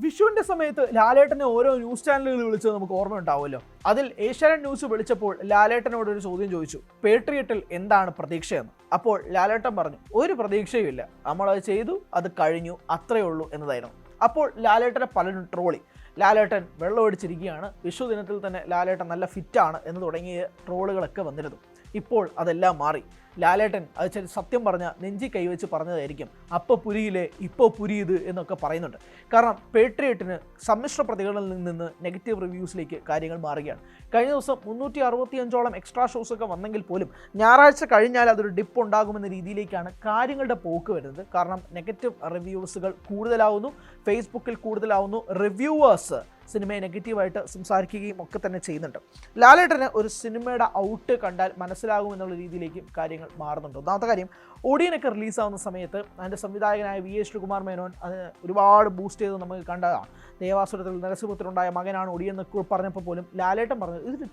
വിഷുവിന്റെ സമയത്ത് ലാലേട്ടനെ ഓരോ ന്യൂസ് ചാനലുകൾ വിളിച്ചത് നമുക്ക് ഓർമ്മയുണ്ടാവുമല്ലോ. അതിൽ ഏഷ്യാനെറ്റ് ന്യൂസ് വിളിച്ചപ്പോൾ ലാലേട്ടനോട് ഒരു ചോദ്യം ചോദിച്ചു, പേട്രിയറ്റിൽ എന്താണ് പ്രതീക്ഷയെന്ന്. അപ്പോൾ ലാലേട്ടൻ പറഞ്ഞു, ഒരു പ്രതീക്ഷയുമില്ല, നമ്മളത് ചെയ്തു, അത് കഴിഞ്ഞു, അത്രയേ ഉള്ളൂ എന്നതായിരുന്നു. അപ്പോൾ ലാലേട്ടനെ പലരും ട്രോളി. ലാലേട്ടൻ വെള്ളമടിച്ചിരിക്കുകയാണ്, വിഷു ദിനത്തിൽ തന്നെ ലാലേട്ടൻ നല്ല ഫിറ്റാണ് എന്ന് തുടങ്ങിയ ട്രോളുകളൊക്കെ വന്നിരുന്നു. ഇപ്പോൾ അതെല്ലാം മാറി. ലാലേട്ടൻ അത് സത്യം പറഞ്ഞ നെഞ്ചി കൈവച്ച് പറഞ്ഞതായിരിക്കും, അപ്പോൾ പുരിയിലെ ഇപ്പോൾ പുരിയത് എന്നൊക്കെ പറയുന്നുണ്ട്. കാരണം പേട്രിയറ്റിന് സമ്മിശ്ര പ്രതികരണത്തിൽ നിന്ന് നെഗറ്റീവ് റിവ്യൂസിലേക്ക് കാര്യങ്ങൾ മാറുകയാണ്. കഴിഞ്ഞ ദിവസം 365ഓളം എക്സ്ട്രാ ഷോസ് ഒക്കെ വന്നെങ്കിൽ പോലും ഞായറാഴ്ച കഴിഞ്ഞാൽ അതൊരു ഡിപ്പ് ഉണ്ടാകുമെന്ന രീതിയിലേക്കാണ് കാര്യങ്ങളുടെ പോക്ക് വരുന്നത്. കാരണം നെഗറ്റീവ് റിവ്യൂസുകൾ കൂടുതലാവുന്നു, ഫേസ്ബുക്കിൽ കൂടുതലാവുന്നു, റിവ്യൂവേഴ്സ് സിനിമയെ നെഗറ്റീവായിട്ട് സംസാരിക്കുകയും ഒക്കെ തന്നെ ചെയ്യുന്നുണ്ട്. ലാലേട്ടന് ഒരു സിനിമയുടെ ഔട്ട് കണ്ടാൽ മനസ്സിലാകുമെന്നുള്ള രീതിയിലേക്ക് കാര്യങ്ങൾ മാറുന്നുണ്ട്. ഒന്നാമത്തെ കാര്യം, ഒടിയനൊക്കെ റിലീസാവുന്ന സമയത്ത് അതിൻ്റെ സംവിധായകനായ VA ശ്രീകുമാർ മേനോൻ അതിന് ഒരുപാട് ബൂസ്റ്റ് ചെയ്ത് നമുക്ക് കണ്ടതാണ്. ദേവാസുരത്തിൽ നരസിംഹത്തിലുണ്ടായ മകനാണ് ഒടിയൻ എന്നൊക്കെ പറഞ്ഞപ്പോൾ പോലും ലാലേട്ടൻ പറഞ്ഞത് ഇതൊരു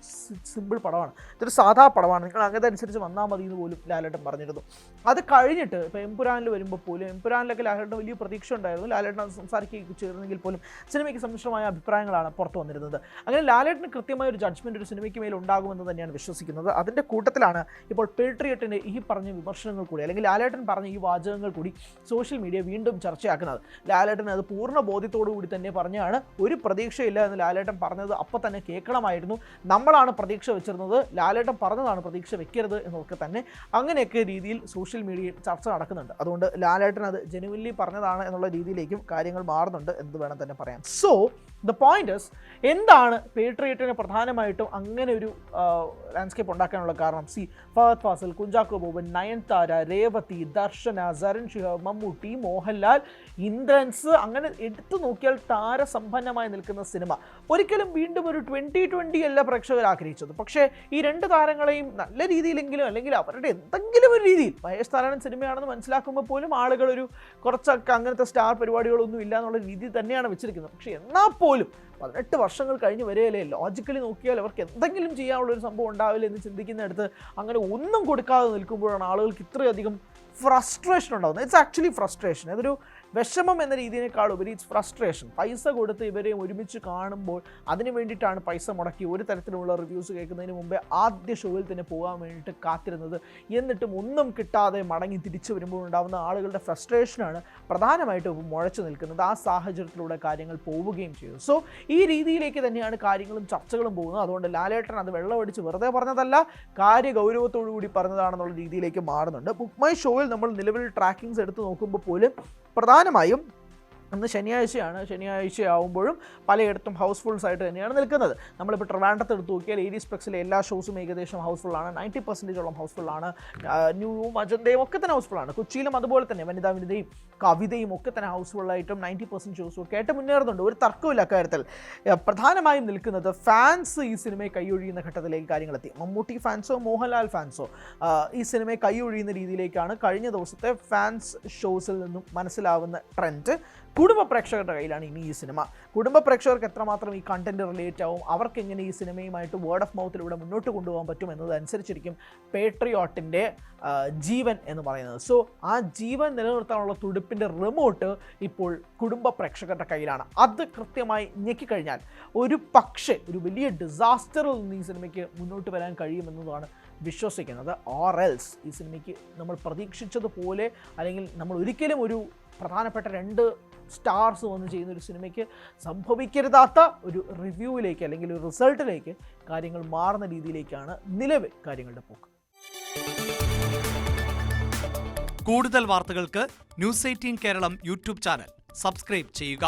സിമ്പിൾ പടമാണ്, ഇതൊരു സാധാ പടമാണ്, നിങ്ങൾ അങ്ങനെ അനുസരിച്ച് വന്നാൽ മതി എന്ന് പോലും ലാലേട്ടൻ പറഞ്ഞിരുന്നു. അത് കഴിഞ്ഞിട്ട് ഇപ്പോൾ എംപുരാനിൽ വരുമ്പോൾ പോലും, എംപുരാനിലൊക്കെ ലാലേട്ടൻ വലിയ പ്രതീക്ഷ ഉണ്ടായിരുന്നു, ലാലേട്ടൻ അത് സംസാരിക്കുകയൊക്കെ ചേർന്നെങ്കിൽ പോലും സിനിമയ്ക്ക് സമ്മിശ്രമായ അഭിപ്രായങ്ങളാണ് പുറത്തു വന്നിരുന്നത്. അങ്ങനെ ലാലേട്ടന് കൃത്യമായ ഒരു ജഡ്ജ്മെൻറ്റ് ഒരു സിനിമയ്ക്ക് മേൽ ഉണ്ടാകുമെന്ന് തന്നെയാണ് വിശ്വസിക്കുന്നത്. അതിൻ്റെ കൂട്ടത്തിലാണ് ഇപ്പോൾ പേട്രിയറ്റിൻ്റെ ഈ പറഞ്ഞ വിമർശനങ്ങൾ കൂടി, അല്ലെങ്കിൽ ലാലേട്ടൻ പറഞ്ഞ ഈ വാചകങ്ങൾ കൂടി സോഷ്യൽ മീഡിയ വീണ്ടും ചർച്ചയാക്കുന്നത്. ലാലേട്ടൻ അത് പൂർണ്ണ ബോധ്യത്തോടു കൂടി തന്നെ പറഞ്ഞാണ്, ഒരു പ്രതീക്ഷയില്ല എന്ന് ലാലേട്ടൻ പറഞ്ഞത് അപ്പം തന്നെ കേൾക്കണമായിരുന്നു, നമ്മളാണ് പ്രതീക്ഷ വെച്ചിരുന്നത്, ലാലേട്ടൻ പറഞ്ഞതാണ് പ്രതീക്ഷ വെക്കരുത് എന്നൊക്കെ തന്നെ അങ്ങനെയൊക്കെ രീതിയിൽ സോഷ്യൽ മീഡിയയിൽ ചർച്ച നടക്കുന്നുണ്ട്. അതുകൊണ്ട് ലാലേട്ടൻ അത് ജെനുവിൻലി പറഞ്ഞതാണ് എന്നുള്ള രീതിയിലേക്കും കാര്യങ്ങൾ മാറുന്നുണ്ട് എന്ന് വേണം തന്നെ പറയാം. സോ ദ പോയിന്റ് ഇസ്, എന്താണ് പേട്രിയറ്റിന് പ്രധാനമായിട്ടും അങ്ങനെ ഒരു ലാൻഡ്സ്കേപ്പ് ഉണ്ടാക്കാനുള്ള കാരണം? ഫഹദ് ഫാസിൽ, കുഞ്ചാക്കോ ബോബൻ, നയൻതാര, രേവതി, ദർശന, സരൺ ഷിഹാബ്, മമ്മൂട്ടി, മോഹൻലാൽ, ഇന്ദ്രൻസ്, അങ്ങനെ എടുത്തു നോക്കിയാൽ താരസമ്പന്നമായി നിൽക്കുന്ന സിനിമ. ഒരിക്കലും വീണ്ടും ഒരു 2020 അല്ല പ്രേക്ഷകർ ആഗ്രഹിച്ചത്. പക്ഷേ ഈ രണ്ട് താരങ്ങളെയും നല്ല രീതിയിലെങ്കിലും, അല്ലെങ്കിൽ അവരുടെ എന്തെങ്കിലും ഒരു രീതിയിൽ മഹേഷ് താരാണൻ സിനിമയാണെന്ന് മനസ്സിലാക്കുമ്പോൾ പോലും ആളുകൾ ഒരു കുറച്ചൊക്കെ അങ്ങനത്തെ സ്റ്റാർ പരിപാടികളൊന്നും ഇല്ല എന്നുള്ള രീതി തന്നെയാണ് വെച്ചിരിക്കുന്നത്. പക്ഷേ എന്നാൽ പോലും 18 വർഷങ്ങൾ കഴിഞ്ഞ് വരെയല്ലേ, ലോജിക്കലി നോക്കിയാൽ അവർക്ക് എന്തെങ്കിലും ചെയ്യാനുള്ളൊരു സംഭവം ഉണ്ടാവില്ല എന്ന് ചിന്തിക്കുന്നിടത്ത് അങ്ങനെ ഒന്നും കൊടുക്കാതെ നിൽക്കുമ്പോഴാണ് ആളുകൾക്ക് ഇത്രയധികം ഫ്രസ്ട്രേഷൻ ഉണ്ടാകുന്നത്. It's actually frustration. അതൊരു വിഷമം എന്ന രീതിയേക്കാൾ ഉപരി ഇറ്റ്സ് ഫ്രസ്ട്രേഷൻ. പൈസ കൊടുത്ത് ഇവരെയും ഒരുമിച്ച് കാണുമ്പോൾ അതിന് വേണ്ടിയിട്ടാണ് പൈസ മുടക്കി ഒരു തരത്തിലുള്ള റിവ്യൂസ് കേൾക്കുന്നതിന് മുമ്പേ ആദ്യ ഷോയിൽ തന്നെ പോകാൻ വേണ്ടിയിട്ട് കാത്തിരുന്നത്. എന്നിട്ടും ഒന്നും കിട്ടാതെ മടങ്ങി തിരിച്ചു വരുമ്പോൾ ഉണ്ടാകുന്ന ആളുകളുടെ ഫ്രസ്ട്രേഷനാണ് പ്രധാനമായിട്ടും മുഴച്ചു നിൽക്കുന്നത്. ആ സാഹചര്യത്തിലൂടെ കാര്യങ്ങൾ പോവുകയും ചെയ്തു. സോ ഈ രീതിയിലേക്ക് തന്നെയാണ് കാര്യങ്ങളും ചർച്ചകളും പോകുന്നത്. അതുകൊണ്ട് ലാലേട്ടൻ അത് വെള്ളമടിച്ച് വെറുതെ പറഞ്ഞതല്ല, കാര്യഗൗരവത്തോടു കൂടി പറഞ്ഞതാണെന്നുള്ള രീതിയിലേക്ക് മാറുന്നുണ്ട്. ബുക്ക് മൈ ഷോയിൽ നമ്മൾ നിലവിൽ ട്രാക്കിങ്സ് എടുത്ത് നോക്കുമ്പോൾ പോലും പ്രധാനമായും അന്ന് ശനിയാഴ്ചയാവുമ്പോഴും പലയിടത്തും ഹൗസ്ഫുൾസ് ആയിട്ട് തന്നെയാണ് നിൽക്കുന്നത്. നമ്മളിപ്പോൾ ട്രിവാൻഡ്രത്ത് എടുത്ത് നോക്കിയാൽ ഏരീസ് പ്ലക്സിലെ എല്ലാ ഷോസും ഏകദേശം ഹൗസ്ഫുള്ളാണ്. 90% ഹൗസ്ഫുള്ളാണ്. ന്യൂവും അജന്തയും ഒക്കെ തന്നെ ഹൗസ്ഫുള്ളാണ്. കൊച്ചിയിലും അതുപോലെ തന്നെ വനിതയും കവിതയും ഒക്കെ തന്നെ ഹൗസ്ഫുള്ളായിട്ടും 90% ഷോസും ഒക്കെ ആയിട്ട് മുന്നേറുന്നുണ്ട്. ഒരു തർക്കമില്ല അക്കാര്യത്തിൽ. പ്രധാനമായും നിൽക്കുന്നത് ഫാൻസ് ഈ സിനിമയെ കൈയൊഴിയുന്ന ഘട്ടത്തിലേക്ക് കാര്യങ്ങളെത്തി. മമ്മൂട്ടി ഫാൻസോ മോഹൻലാൽ ഫാൻസോ ഈ സിനിമയെ കൈയൊഴിയുന്ന രീതിയിലേക്കാണ് കഴിഞ്ഞ ദിവസത്തെ ഫാൻസ് ഷോസിൽ നിന്നും മനസ്സിലാവുന്ന ട്രെൻഡ്. കുടുംബ പ്രേക്ഷകരുടെ കയ്യിലാണ് ഇനി ഈ സിനിമ. കുടുംബ പ്രേക്ഷകർക്ക് എത്രമാത്രം ഈ കണ്ടന്റ് റിലേറ്റ് ആവും, അവർക്ക് എങ്ങനെ ഈ സിനിമയുമായിട്ട് വേർഡ് ഓഫ് മൗത്തിലൂടെ മുന്നോട്ട് കൊണ്ടുപോകാൻ പറ്റും എന്നതനുസരിച്ചിരിക്കും പേട്രിയോട്ടിൻ്റെ ജീവൻ എന്ന് പറയുന്നത്. സോ ആ ജീവൻ നിലനിർത്താനുള്ള തുടിപ്പിൻ്റെ റിമോട്ട് ഇപ്പോൾ കുടുംബ പ്രേക്ഷകരുടെ കയ്യിലാണ്. അത് കൃത്യമായി ഞെക്കിക്കഴിഞ്ഞാൽ ഒരു വലിയ ഡിസാസ്റ്ററിൽ നിന്ന് ഈ സിനിമയ്ക്ക് മുന്നോട്ട് വരാൻ കഴിയുമെന്നതാണ് വിശ്വസിക്കുന്നത്. ഓർ എൽസ് ഈ സിനിമയ്ക്ക് നമ്മൾ പ്രതീക്ഷിച്ചതുപോലെ, അല്ലെങ്കിൽ നമ്മൾ ഒരിക്കലും ഒരു പ്രധാനപ്പെട്ട 2 സ്റ്റാർസ് വന്ന് ചെയ്യുന്ന ഒരു സിനിമയ്ക്ക് സംഭവിക്കരുതാത്ത ഒരു റിവ്യൂവിലേക്ക് അല്ലെങ്കിൽ ഒരു റിസൾട്ടിലേക്ക് കാര്യങ്ങൾ മാറുന്ന രീതിയിലേക്കാണ് നിലവിൽ കാര്യങ്ങളുടെ പോക്ക്. കൂടുതൽ വാർത്തകൾക്ക് News 18 Keralam YouTube channel subscribe ചെയ്യുക.